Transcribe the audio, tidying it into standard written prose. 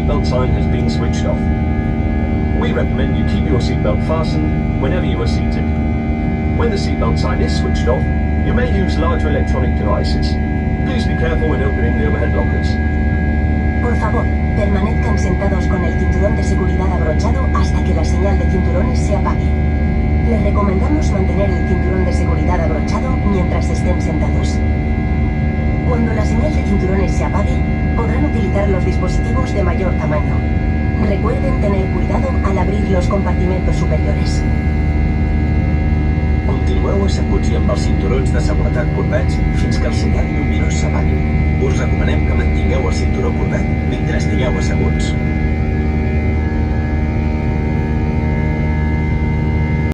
seatbelt sign has been switched off. We recommend you keep your seatbelt fastened whenever you are seated. When the seatbelt sign is switched off, you may use larger electronic devices. Please be careful when opening the overhead lockers. Por favor, permanezcan sentados con el cinturón de seguridad abrochado hasta que la señal de cinturones se apague. Les recomendamos mantener el cinturón de seguridad abrochado mientras estén sentados. Cuando la señal de cinturones se apague, podrán utilizar los dispositivos de mayor tamaño. Recuerden tener cuidado al abrir los compartimentos superiores. Continueu asseguts i amb els cinturons de seguretat corbats fins que el senyal lluminós s'apagui. Us recomanem que mantingueu el cinturó corbat mentre estigueu asseguts.